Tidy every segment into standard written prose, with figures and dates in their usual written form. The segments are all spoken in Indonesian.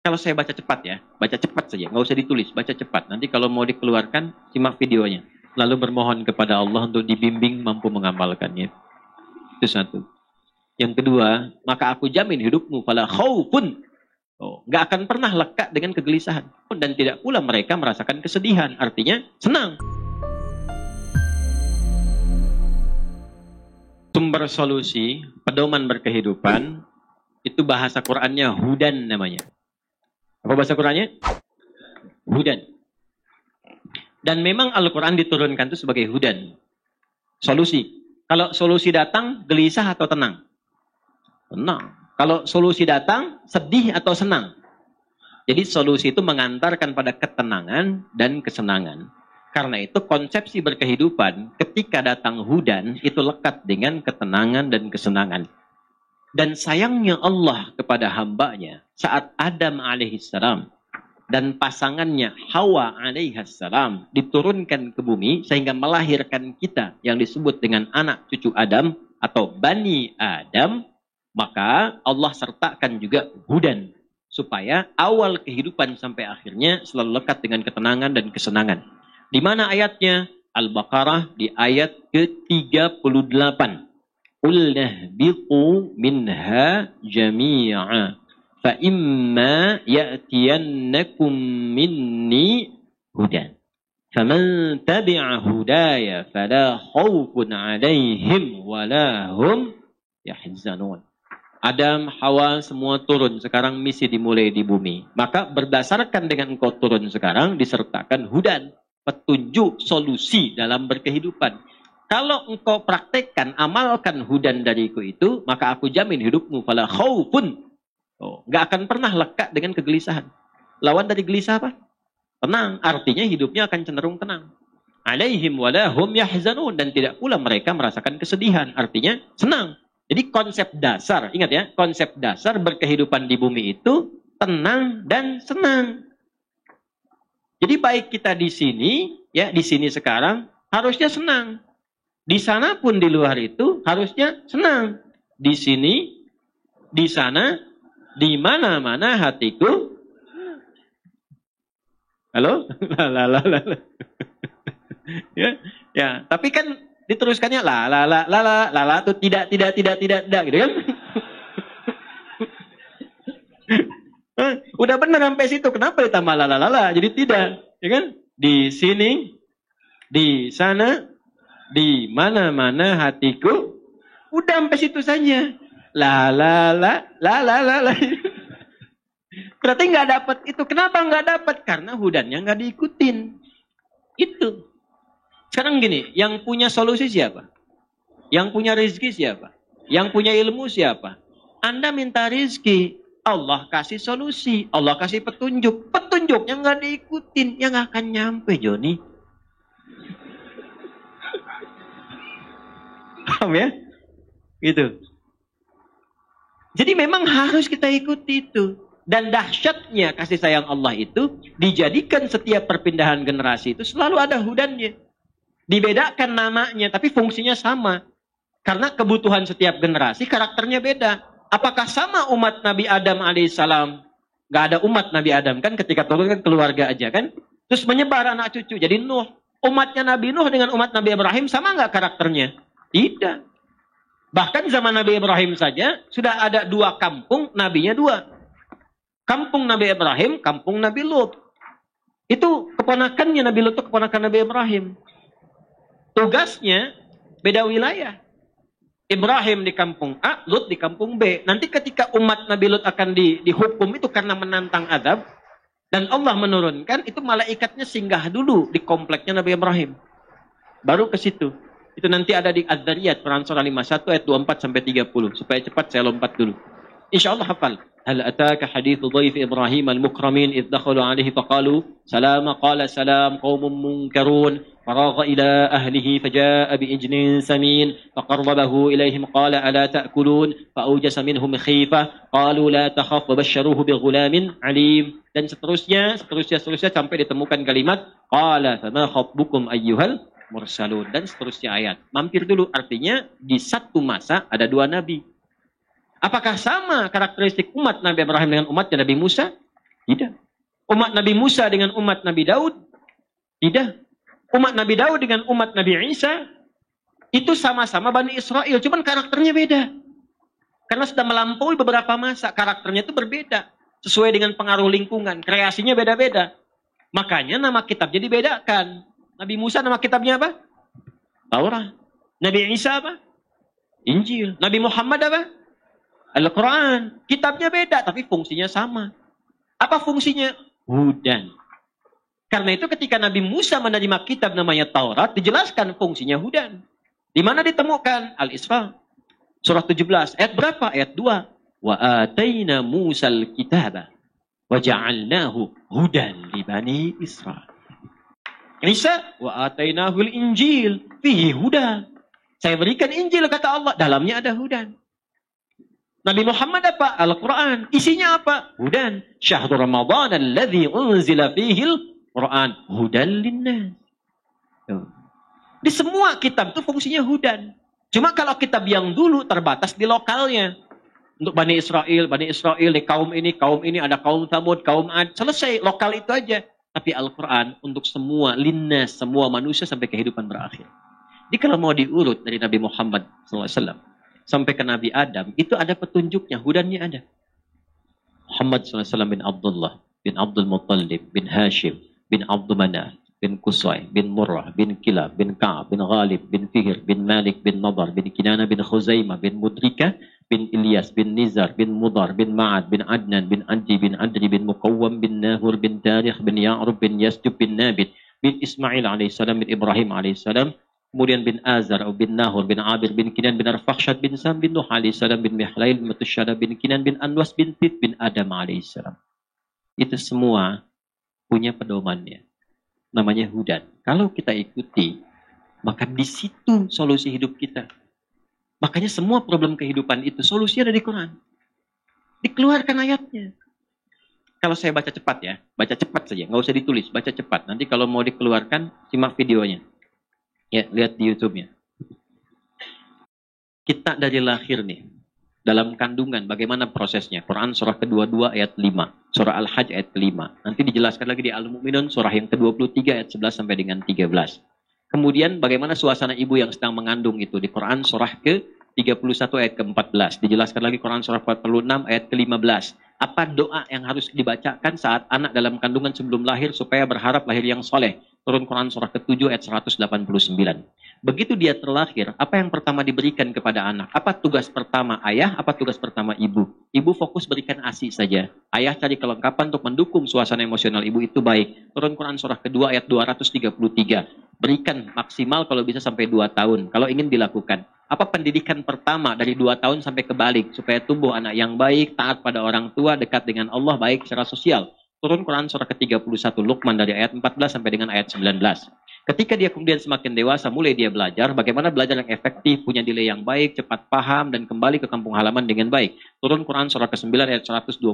Kalau saya baca cepat ya, baca cepat saja, nggak usah ditulis, baca cepat. Nanti kalau mau dikeluarkan, simak videonya. Lalu bermohon kepada Allah untuk dibimbing mampu mengamalkannya. Itu satu. Yang kedua, maka aku jamin hidupmu fala khaufun. Nggak akan pernah lekat dengan kegelisahan. Dan tidak pula mereka merasakan kesedihan. Artinya senang. Sumber solusi, pedoman berkehidupan, itu bahasa Qur'annya hudan namanya. Apa bahasa Qur'annya? Hudan. Dan memang Al-Quran diturunkan itu sebagai hudan. Solusi. Kalau solusi datang, gelisah atau tenang? Tenang. Kalau solusi datang, sedih atau senang? Jadi solusi itu mengantarkan pada ketenangan dan kesenangan. Karena itu konsepsi berkehidupan ketika datang hudan itu lekat dengan ketenangan dan kesenangan. Dan sayangnya Allah kepada hambanya saat Adam alaihissalam dan pasangannya Hawa alaihissalam diturunkan ke bumi sehingga melahirkan kita yang disebut dengan anak cucu Adam atau Bani Adam, maka Allah sertakan juga hudan supaya awal kehidupan sampai akhirnya selalu lekat dengan ketenangan dan kesenangan. Di mana ayatnya? Al-Baqarah di ayat ke-38. Qul nahbiqu minha jami'a fa imma ya'tiyannakum minni hudan faman tabi'a hudaya fala khaufun 'alaihim wala hum yahzanun. Adam, Hawa semua turun. Sekarang misi dimulai di bumi. Maka berdasarkan dengan engkau turun sekarang disertakan hudan. Petunjuk solusi dalam berkehidupan. Kalau engkau praktekkan, amalkan hudan dariku itu, maka aku jamin hidupmu fala khaufun. Nggak akan pernah lekat dengan kegelisahan. Lawan dari gelisah apa? Tenang. Artinya hidupnya akan cenderung tenang. Alaihim wala hum yahzanun. Dan tidak pula mereka merasakan kesedihan. Artinya senang. Jadi konsep dasar, ingat ya, konsep dasar berkehidupan di bumi itu tenang dan senang. Jadi baik kita di sini, ya di sini sekarang harusnya senang. Di sana pun di luar itu harusnya senang. Di sini, di sana, di mana-mana hatiku. Halo? Ya, ya. Tapi kan diteruskannya la tuh tidak gitu kan? Udah benar sampai situ, kenapa ditambah la? Jadi tidak, ya kan? Di sini, di sana, di mana-mana hatiku, udah sampai situ saja. La. Berarti nggak dapat itu. Kenapa nggak dapat? Karena hudannya nggak diikutin. Itu. Sekarang gini, yang punya solusi siapa? Yang punya rezeki siapa? Yang punya ilmu siapa? Anda minta rezeki, Allah kasih solusi, Allah kasih petunjuk. Petunjuknya nggak diikutin, yang nggak akan nyampe, Joni. Paham ya? Gitu. Jadi memang harus kita ikuti itu. Dan dahsyatnya kasih sayang Allah itu dijadikan setiap perpindahan generasi itu selalu ada hudannya. Dibedakan namanya, tapi fungsinya sama. Karena kebutuhan setiap generasi karakternya beda. Apakah sama umat Nabi Adam alaihissalam? Gak ada umat Nabi Adam kan ketika turun kan keluarga aja kan. Terus menyebar anak cucu. Jadi Nuh. Umatnya Nabi Nuh dengan umat Nabi Ibrahim sama gak karakternya? Tidak. Bahkan zaman Nabi Ibrahim saja sudah ada 2 kampung, nabinya 2. Kampung Nabi Ibrahim, kampung Nabi Lut. Itu keponakannya Nabi Lut, itu keponakan Nabi Ibrahim. Tugasnya beda wilayah. Ibrahim di kampung A, Lut di kampung B. Nanti ketika umat Nabi Lut akan dihukum itu karena menantang azab. Dan Allah menurunkan, itu malaikatnya singgah dulu di kompleknya Nabi Ibrahim. Baru ke situ. Itu nanti ada di Az-Zariyat, Quran surah 51 ayat 24-30. Supaya cepat saya lompat dulu. InsyaAllah hafal. هل أتاك حديث ضيف إبراهيم المكرمين إذ دخلوا عليه فقالوا سلام قال سلام قوم منكرون فراغ إلى أهله فجاء بإجل سمين فقربه إليهم قال ألا تأكلون فأوجس منهم خيفة قالوا لا تخف وبشروه بغلام عليم. Dan seterusnya sampai ditemukan kalimat qala fama khatbukum ayyuhal mursalun dan seterusnya ayat. Mampir dulu, artinya di satu masa ada 2 nabi. Apakah sama karakteristik umat Nabi Ibrahim dengan umatnya Nabi Musa? Tidak. Umat Nabi Musa dengan umat Nabi Daud? Tidak. Umat Nabi Daud dengan umat Nabi Isa? Itu sama-sama Bani Israel, cuman karakternya beda. Karena sudah melampaui beberapa masa, karakternya itu berbeda. Sesuai dengan pengaruh lingkungan, kreasinya beda-beda. Makanya nama kitabnya dibedakan. Nabi Musa nama kitabnya apa? Taurat. Nabi Isa apa? Injil. Nabi Muhammad apa? Al-Quran. Kitabnya beda, tapi fungsinya sama. Apa fungsinya? Hudan. Karena itu ketika Nabi Musa menerima kitab namanya Taurat, dijelaskan fungsinya hudan. Di mana ditemukan? Al-Isra. Surah 17. Ayat berapa? Ayat 2. Wa atayna Musal kitaba wa ja'alnahu hudan li Bani Israel. Isa, wa atainahul Injil fihi huda. Saya berikan Injil kata Allah, dalamnya ada hudan. Nabi Muhammad apa? Al-Quran. Isinya apa? Hudan. Syahrul Ramadan alladzi unzila fihil Quran hudan linnas. Di semua kitab itu fungsinya hudan. Cuma kalau kitab yang dulu terbatas di lokalnya. Untuk Bani Israel, kaum ini, ada kaum Thamud, kaum Ad. Selesai, lokal itu aja. Tapi Al-Quran untuk semua, linnas, semua manusia sampai kehidupan berakhir. Jadi kalau mau diurut dari Nabi Muhammad SAW sampai ke Nabi Adam, itu ada petunjuknya, hudannya ada. Muhammad SAW bin Abdullah, bin Abdul Muttalib, bin Hashim, bin Abdul Manaf, bin Qusay, bin Murrah, bin Kilab, bin Ka'ab, bin Ghalib, bin Fihr, bin Malik, bin Nadar, bin Kinana, bin Khuzaimah, bin Mudrika, bin Ilyas, bin Nizar, bin Mudar, bin Ma'ad, bin Adnan, bin Adi, bin Adri, bin Muqawwam, bin Nahur, bin Tarikh, bin Ya'rub, bin Yasjub, bin Nabit, bin Ismail alaihissalam, bin Ibrahim alaihissalam, kemudian bin Azar, bin Nahur, bin Abir, bin Kinan, bin Arfakhshad, bin Sam, bin Nuh alaihissalam, bin Mihlail, bin Matusyada, bin Kinan, bin Anwas, bin Tit, bin Adam alaihissalam. Itu semua punya pedomannya. Namanya hudan. Kalau kita ikuti, maka di situ solusi hidup kita. Makanya semua problem kehidupan itu solusinya ada di Quran. Dikeluarkan ayatnya. Kalau saya baca cepat ya, baca cepat saja, nggak usah ditulis, baca cepat. Nanti kalau mau dikeluarkan, simak videonya. Ya, lihat di YouTube-nya. Kita dari lahir nih, dalam kandungan, bagaimana prosesnya? Quran surah ke-22 ayat 5, surah Al-Hajj ayat ke-5. Nanti dijelaskan lagi di Al-Mu'minun surah yang ke-23 ayat 11 sampai dengan 13. Kemudian bagaimana suasana ibu yang sedang mengandung itu di Quran surah ke-31 ayat ke-14. Dijelaskan lagi Quran surah 46 ayat ke-15. Apa doa yang harus dibacakan saat anak dalam kandungan sebelum lahir supaya berharap lahir yang soleh? Turun Quran surah ke-7 ayat 189. Begitu dia terlahir, apa yang pertama diberikan kepada anak? Apa tugas pertama ayah? Apa tugas pertama ibu? Ibu fokus berikan ASI saja. Ayah cari kelengkapan untuk mendukung suasana emosional ibu itu baik. Turun Quran surah kedua ayat 233. Berikan maksimal kalau bisa sampai 2 tahun. Kalau ingin dilakukan. Apa pendidikan pertama dari 2 tahun sampai kebalik? Supaya tumbuh anak yang baik, taat pada orang tua, dekat dengan Allah, baik secara sosial. Turun Quran surah ke-31 Luqman dari ayat 14 sampai dengan ayat 19. Ketika dia kemudian semakin dewasa, mulai dia belajar bagaimana belajar yang efektif, punya nilai yang baik, cepat paham, dan kembali ke kampung halaman dengan baik. Turun Quran surah ke-9 ayat 122.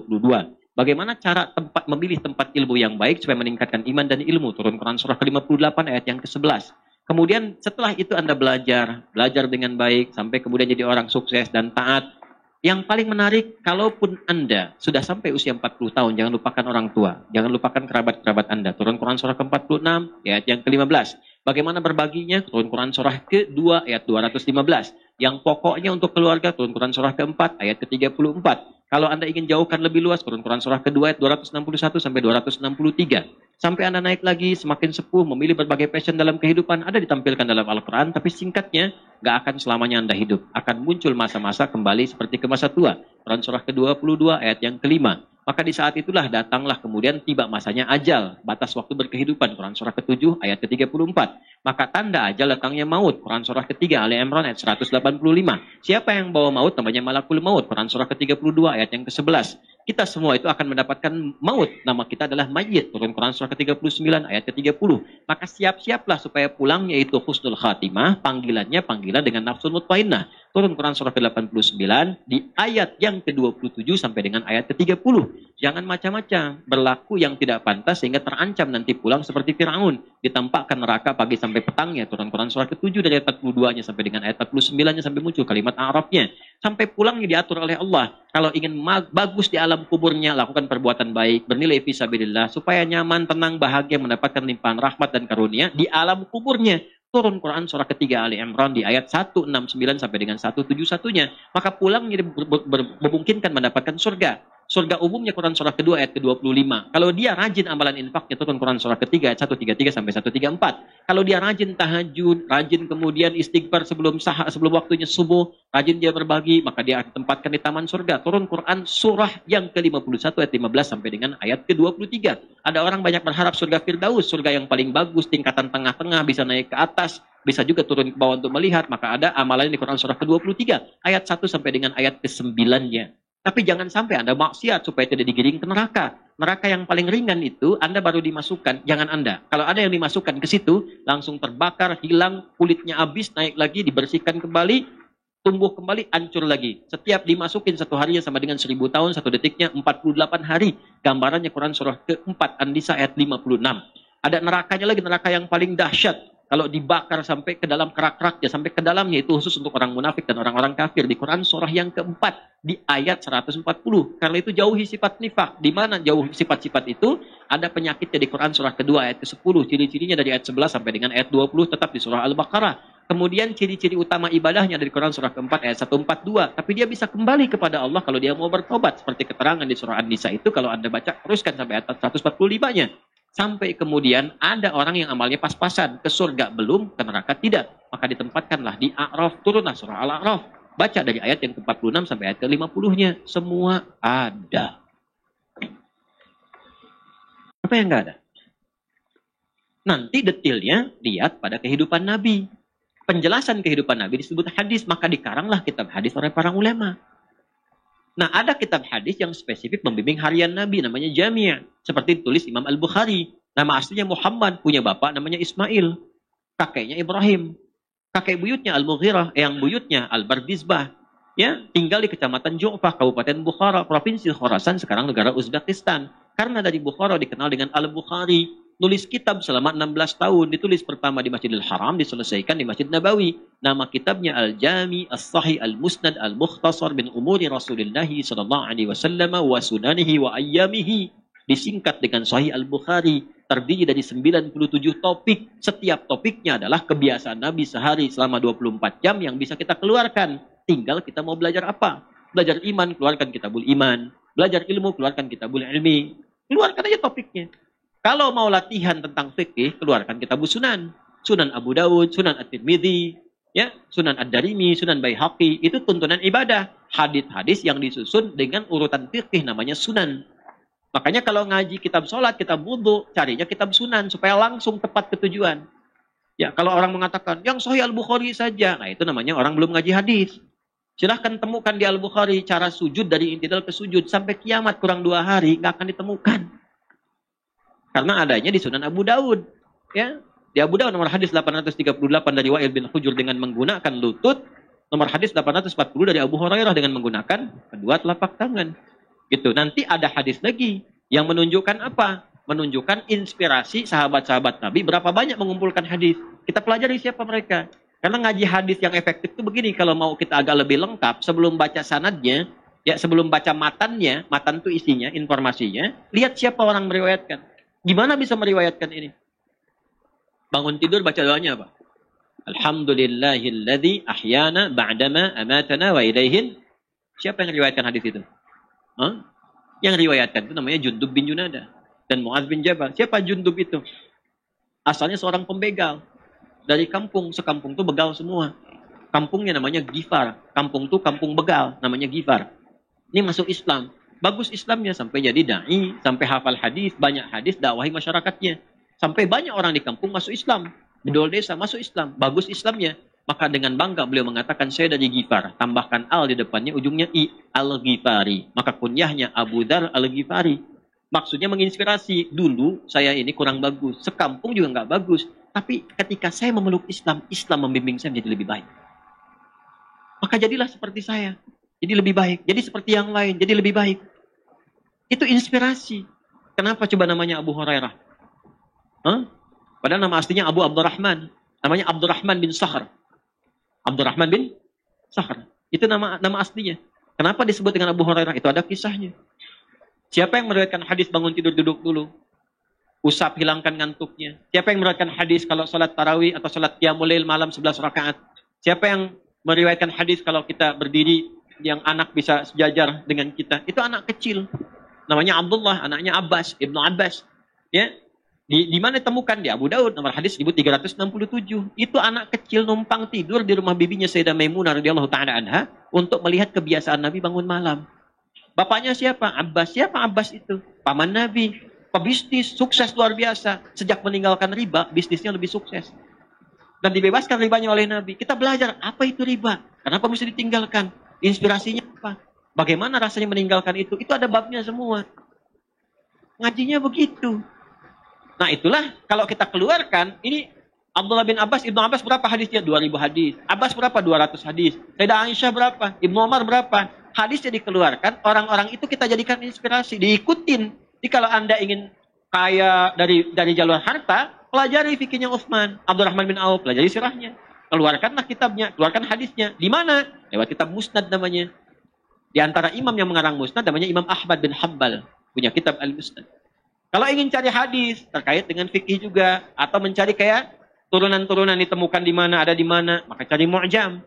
Bagaimana cara memilih tempat ilmu yang baik supaya meningkatkan iman dan ilmu. Turun Quran surah ke-58 ayat yang ke-11. Kemudian setelah itu Anda belajar dengan baik, sampai kemudian jadi orang sukses dan taat. Yang paling menarik, kalaupun Anda sudah sampai usia 40 tahun, jangan lupakan orang tua. Jangan lupakan kerabat-kerabat Anda. Turun Quran surah ke-46, ayat yang ke-15. Bagaimana berbaginya? Turun Quran surah ke-2, ayat 215. Yang pokoknya untuk keluarga, turun Quran surah ke-4, ayat ke-34. Kalau Anda ingin jauhkan lebih luas, turun Quran surah ke-2, ayat 261 sampai 263. Sampai Anda naik lagi, semakin sepuh, memilih berbagai passion dalam kehidupan, ada ditampilkan dalam Al-Quran, tapi singkatnya, gak akan selamanya Anda hidup. Akan muncul masa-masa kembali seperti ke masa tua. Quran surah ke-22, ayat yang ke-5. Maka di saat itulah datanglah kemudian tiba masanya ajal, batas waktu berkehidupan. Quran surah ke-7 ayat ke-34. Maka tanda ajal datangnya maut. Quran surah ke-3 Ali Imran ayat 185. Siapa yang bawa maut namanya malakul maut. Quran surah ke-32 ayat yang ke-11. Kita semua itu akan mendapatkan maut. Nama kita adalah mayit. Turun Quran surah ke-39 ayat ke-30. Maka siap-siaplah supaya pulangnya itu husnul khatimah. Panggilannya panggilan dengan nafsul mutmainnah. turun Quran surah ke-89 di ayat yang ke-27 sampai dengan ayat ke-30. Jangan macam-macam, berlaku yang tidak pantas sehingga terancam nanti pulang seperti Firaun, ditampakkan neraka pagi sampai petangnya. Turun Quran surah ke-7 dari ayat 42-nya sampai dengan ayat 49-nya sampai muncul kalimat A'rafnya. Sampai pulangnya diatur oleh Allah. Kalau ingin bagus di alam kuburnya, lakukan perbuatan baik, bernilai fisabilillah supaya nyaman, tenang, bahagia, mendapatkan limpahan rahmat dan karunia di alam kuburnya. Turun Quran surah ketiga Ali Imran di ayat 169 sampai dengan 171-nya. Maka pulangnya memungkinkan mendapatkan surga. Surga umumnya Quran surah kedua ayat ke-25. Kalau dia rajin amalan infaknya, turun Quran surah ketiga ayat 133 sampai 134. Kalau dia rajin tahajud, rajin kemudian istighfar sebelum waktunya subuh, rajin dia berbagi, maka dia akan ditempatkan di taman surga. Turun Quran surah yang ke-51 ayat 15 sampai dengan ayat ke-23. Ada orang banyak berharap surga Firdaus, surga yang paling bagus, tingkatan tengah-tengah, bisa naik ke atas, bisa juga turun ke bawah untuk melihat. Maka ada amalan di Quran surah ke-23 ayat 1 sampai dengan ayat ke-9-nya. Tapi jangan sampai Anda maksiat supaya tidak digiring ke neraka. Neraka yang paling ringan itu Anda baru dimasukkan, jangan Anda. Kalau ada yang dimasukkan ke situ, langsung terbakar, hilang, kulitnya habis, naik lagi, dibersihkan kembali, tumbuh kembali, hancur lagi. Setiap dimasukin satu harinya sama dengan 1000 tahun, satu detiknya 48 hari. Gambarannya Quran surah ke-4 An-Nisa ayat 56. Ada nerakanya lagi, neraka yang paling dahsyat. Kalau dibakar sampai ke dalam kerak-keraknya, sampai ke dalamnya, itu khusus untuk orang munafik dan orang-orang kafir. Di Quran surah yang keempat, di ayat 140. Karena itu jauhi sifat nifak. Di mana jauh sifat-sifat itu? Ada penyakitnya di Quran surah kedua ayat ke-10. Ciri-cirinya dari ayat 11 sampai dengan ayat 20 tetap di surah Al-Baqarah. Kemudian ciri-ciri utama ibadahnya dari Quran surah keempat ayat 142. Tapi dia bisa kembali kepada Allah kalau dia mau bertobat. Seperti keterangan di surah An-Nisa itu, kalau Anda baca, teruskan sampai ayat 145-nya. Sampai kemudian ada orang yang amalnya pas-pasan, ke surga belum, ke neraka tidak. Maka ditempatkanlah di A'raf, turunlah surah Al-A'raf. Baca dari ayat yang ke-46 sampai ayat ke-50-nya. Semua ada. Apa yang enggak ada? Nanti detailnya lihat pada kehidupan Nabi. Penjelasan kehidupan Nabi disebut hadis, maka dikaranglah kitab hadis oleh para ulama. Nah, ada kitab hadis yang spesifik membimbing harian Nabi, namanya Jami'. Seperti ditulis Imam Al-Bukhari. Nama aslinya Muhammad, punya bapak namanya Ismail. Kakeknya Ibrahim. Kakek buyutnya Al-Mughirah, yang buyutnya Al-Bardizbah. Ya, tinggal di kecamatan Ju'fah, Kabupaten Bukhara, Provinsi Khorasan, sekarang negara Uzbekistan. Karena dari Bukhara dikenal dengan Al-Bukhari. Nulis kitab selama 16 tahun. Ditulis pertama di Masjidil Haram, diselesaikan di Masjid Nabawi. Nama kitabnya Al-Jami, As-Sahih, Al-Musnad, Al-Mukhtasar bin Umuri Rasulillahi sallallahu alaihi wasallam wa sunanihi wa ayyamihi. Disingkat dengan Sahih Al-Bukhari. Terdiri dari 97 topik. Setiap topiknya adalah kebiasaan Nabi sehari selama 24 jam yang bisa kita keluarkan. Tinggal kita mau belajar apa. Belajar iman, keluarkan kitabul iman. Belajar ilmu, keluarkan kitabul ilmi. Keluarkan aja topiknya. Kalau mau latihan tentang fikih, keluarkan kitab Sunan. Sunan Abu Dawud, Sunan At-Tirmidzi, ya, Sunan Ad-Darimi, Sunan Baihaqi, itu tuntunan ibadah. Hadis-hadis yang disusun dengan urutan fikih namanya sunan. Makanya kalau ngaji kitab sholat, kitab wudu, carinya kitab sunan supaya langsung tepat ke tujuan. Ya, kalau orang mengatakan yang Sahih Al-Bukhari saja, nah itu namanya orang belum ngaji hadis. Silahkan temukan di Al-Bukhari cara sujud dari intidal ke sujud sampai kiamat kurang 2 hari nggak akan ditemukan. Karena adanya di Sunan Abu Daud. Ya. Di Abu Daud nomor hadis 838 dari Wa'il bin Hujur dengan menggunakan lutut. Nomor hadis 840 dari Abu Hurairah dengan menggunakan kedua telapak tangan. Gitu. Nanti ada hadis lagi yang menunjukkan apa? Menunjukkan inspirasi sahabat-sahabat Nabi berapa banyak mengumpulkan hadis. Kita pelajari siapa mereka. Karena ngaji hadis yang efektif itu begini, kalau mau kita agak lebih lengkap, sebelum baca sanadnya, ya sebelum baca matannya, matan itu isinya, informasinya, lihat siapa orang meriwayatkan. Gimana bisa meriwayatkan ini? Bangun tidur baca doanya apa? Alhamdulillahilladzi ahyana ba'dama amatana wa ilaihin. Siapa yang meriwayatkan hadis itu? Hah? Yang riwayatkan itu namanya Jundub bin Junada dan Muaz bin Jabal. Siapa Jundub itu? Asalnya seorang pembegal. Dari kampung, sekampung itu begal semua. Kampungnya namanya Gifar. Kampung itu kampung begal, namanya Gifar. Ini masuk Islam. Bagus Islamnya sampai jadi da'i, sampai hafal hadis, banyak hadis, dakwahi masyarakatnya. Sampai banyak orang di kampung masuk Islam. Di dol desa masuk Islam. Bagus Islamnya. Maka dengan bangga beliau mengatakan, saya dari Gifar. Tambahkan al di depannya, ujungnya i, al-Ghifari. Maka kunyahnya Abu Dzar al-Ghifari. Maksudnya menginspirasi. Dulu saya ini kurang bagus. Sekampung juga nggak bagus. Tapi ketika saya memeluk Islam, Islam membimbing saya menjadi lebih baik. maka jadilah seperti saya. Jadi lebih baik. Jadi seperti yang lain. Jadi lebih baik. Itu inspirasi. Kenapa coba namanya Abu Hurairah? Hah? Padahal nama aslinya Abu Abdurrahman. Namanya Abdurrahman bin Sakhr. Abdurrahman bin Sakhr. Itu nama aslinya. Kenapa disebut dengan Abu Hurairah? Itu ada kisahnya. Siapa yang meriwayatkan hadis bangun tidur duduk dulu? Usap hilangkan ngantuknya. Siapa yang meriwayatkan hadis kalau salat tarawih atau salat qiyamul lail malam 11 rakaat? Siapa yang meriwayatkan hadis kalau kita berdiri yang anak bisa sejajar dengan kita? Itu anak kecil. Namanya Abdullah, anaknya Abbas, Ibnu Abbas. Ya. Di mana ditemukan? Di Abu Daud, nomor hadis 1367. Itu anak kecil numpang tidur di rumah bibinya Sayyidah Maimunah radhiyallahu taala anha untuk melihat kebiasaan Nabi bangun malam. Bapaknya siapa? Abbas. Siapa Abbas itu? Paman Nabi. Pebisnis, sukses luar biasa. Sejak meninggalkan riba, bisnisnya lebih sukses. Dan dibebaskan ribanya oleh Nabi. Kita belajar, apa itu riba? Kenapa mesti ditinggalkan? Inspirasinya apa? Bagaimana rasanya meninggalkan itu? Itu ada babnya semua. Ngajinya begitu. Nah itulah, kalau kita keluarkan, ini Abdullah bin Abbas, Ibnu Abbas berapa hadisnya? 2000 hadis. Abbas berapa? 200 hadis. Sayyidah Aisyah berapa? Ibnu Umar berapa? Hadisnya dikeluarkan, orang-orang itu kita jadikan inspirasi, diikutin. Jadi kalau Anda ingin kaya dari jalur harta, pelajari fikihnya Utsman, Abdurrahman bin Auf, pelajari sirahnya. Keluarkanlah kitabnya, keluarkan hadisnya. Di mana? Lewat kitab Musnad namanya. Di antara imam yang mengarang Musnad namanya Imam Ahmad bin Hanbal, punya kitab Al-Musnad. Kalau ingin cari hadis terkait dengan fikih juga, atau mencari kayak turunan-turunan ditemukan di mana, ada di mana, maka cari Mu'jam,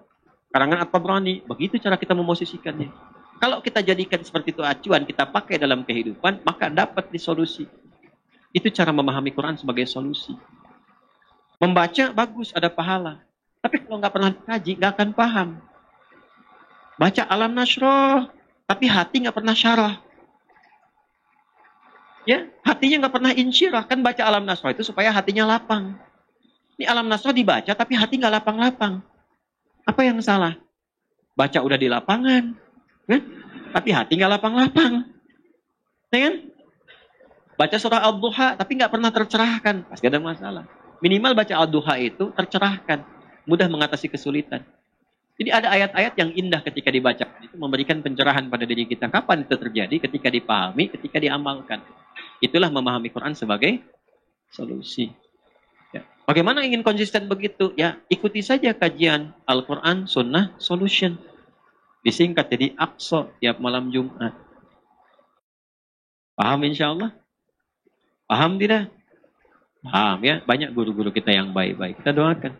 karangan At-Tabrani. Begitu cara kita memosisikannya. Kalau kita jadikan seperti itu acuan, kita pakai dalam kehidupan, maka dapat disolusi. Itu cara memahami Quran sebagai solusi. Membaca bagus, ada pahala. Tapi kalau nggak pernah kaji, nggak akan paham. Baca Alam Nasroh, tapi hati nggak pernah syarah. Ya, hatinya nggak pernah insyirah. Kan baca Alam Nasroh itu supaya hatinya lapang. Ini Alam Nasroh dibaca, tapi hati nggak lapang-lapang. Apa yang salah? Baca udah di lapangan, ya? Tapi hati nggak lapang-lapang. Ya kan? Baca surah Al-Duha, tapi nggak pernah tercerahkan. Pasti ada masalah. Minimal baca Al-Duha itu tercerahkan. Mudah mengatasi kesulitan. Jadi ada ayat-ayat yang indah ketika dibaca. Itu memberikan pencerahan pada diri kita. Kapan itu terjadi? Ketika dipahami, ketika diamalkan. Itulah memahami Quran sebagai solusi. Ya. Bagaimana ingin konsisten begitu? Ya, ikuti saja kajian Al-Quran, Sunnah, Solution. Disingkat jadi Aqsa tiap malam Jumat. Paham insya Allah? Paham tidak? Paham ya. Banyak guru-guru kita yang baik-baik. Kita doakan.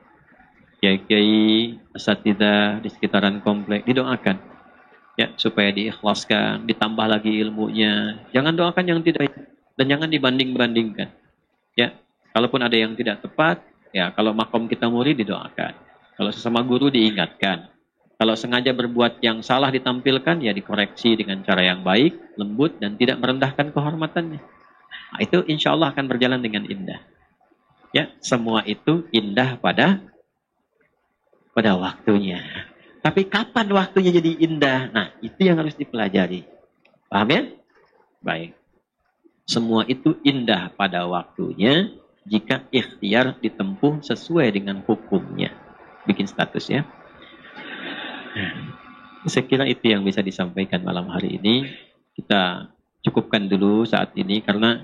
Kiai-kiai, asatidzah di sekitaran komplek, didoakan. Ya, supaya diikhlaskan, ditambah lagi ilmunya. Jangan doakan yang tidak, dan jangan dibanding-bandingkan. Ya, kalaupun ada yang tidak tepat, ya kalau makom kita murid didoakan. Kalau sesama guru diingatkan. Kalau sengaja berbuat yang salah ditampilkan, ya dikoreksi dengan cara yang baik, lembut, dan tidak merendahkan kehormatannya. Nah, itu insya Allah akan berjalan dengan indah. Ya, semua itu indah pada waktunya. Tapi kapan waktunya jadi indah? Nah, itu yang harus dipelajari. Paham ya? Baik. Semua itu indah pada waktunya jika ikhtiar ditempuh sesuai dengan hukumnya. Bikin status ya. Saya kira itu yang bisa disampaikan malam hari ini. Kita cukupkan dulu saat ini karena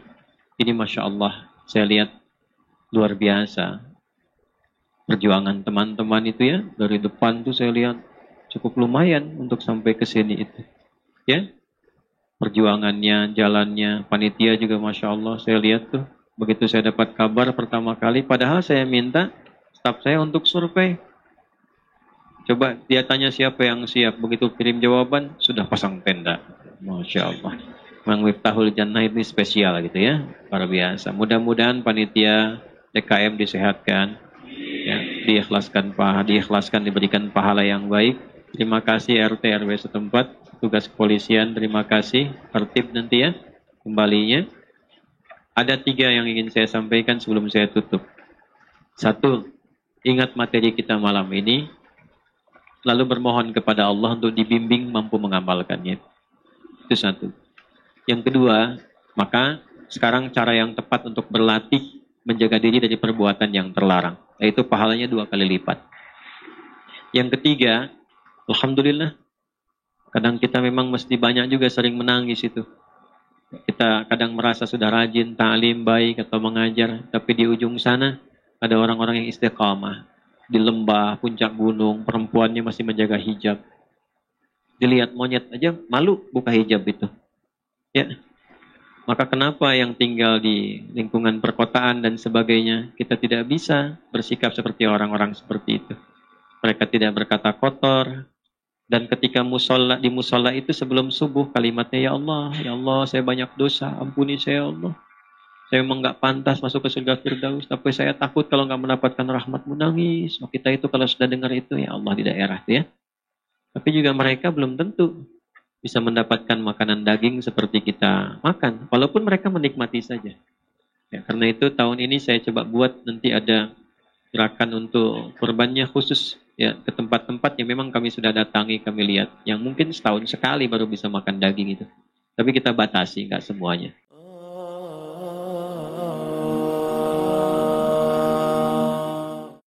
ini Masya Allah saya lihat luar biasa. Perjuangan teman-teman itu ya, dari depan tuh saya lihat cukup lumayan untuk sampai ke sini itu. Ya, perjuangannya, jalannya, panitia juga Masya Allah saya lihat tuh. Begitu saya dapat kabar pertama kali, padahal saya minta staf saya untuk survei. Coba dia tanya siapa yang siap, begitu kirim jawaban, sudah pasang tenda. Masya Allah. Mang Miftahul Jannah ini spesial gitu ya, luar biasa. Mudah-mudahan panitia DKM disehatkan. Ya, diikhlaskan diberikan pahala yang baik. Terima kasih RT RW setempat, tugas kepolisian, terima kasih. Tertib nanti ya kembalinya. Ada 3 yang ingin saya sampaikan sebelum saya tutup. 1, ingat materi kita malam ini, lalu bermohon kepada Allah untuk dibimbing mampu mengamalkannya. Itu 1. Yang kedua, maka sekarang cara yang tepat untuk berlatih menjaga diri dari perbuatan yang terlarang, yaitu pahalanya 2 kali lipat. Yang ketiga, Alhamdulillah. Kadang kita memang mesti banyak juga sering menangis itu. Kita kadang merasa sudah rajin, ta'lim, baik atau mengajar. Tapi di ujung sana ada orang-orang yang istiqamah. Di lembah, puncak gunung, perempuannya masih menjaga hijab. Dilihat monyet aja malu buka hijab itu. Ya. Maka kenapa yang tinggal di lingkungan perkotaan dan sebagainya, kita tidak bisa bersikap seperti orang-orang seperti itu. Mereka tidak berkata kotor. Dan ketika di musola itu sebelum subuh kalimatnya, ya Allah, saya banyak dosa, ampuni saya ya Allah. Saya memang nggak pantas masuk ke surga Firdaus, tapi saya takut kalau nggak mendapatkan rahmatmu, nangis. Oh, kita itu kalau sudah dengar itu, ya Allah di daerah itu ya. Tapi juga mereka belum tentu bisa mendapatkan makanan daging seperti kita makan, walaupun mereka menikmati saja. Ya, karena itu tahun ini saya coba buat nanti ada gerakan untuk kurbannya khusus ya ke tempat-tempat yang memang kami sudah datangi, kami lihat yang mungkin setahun sekali baru bisa makan daging itu. Tapi kita batasi, nggak semuanya.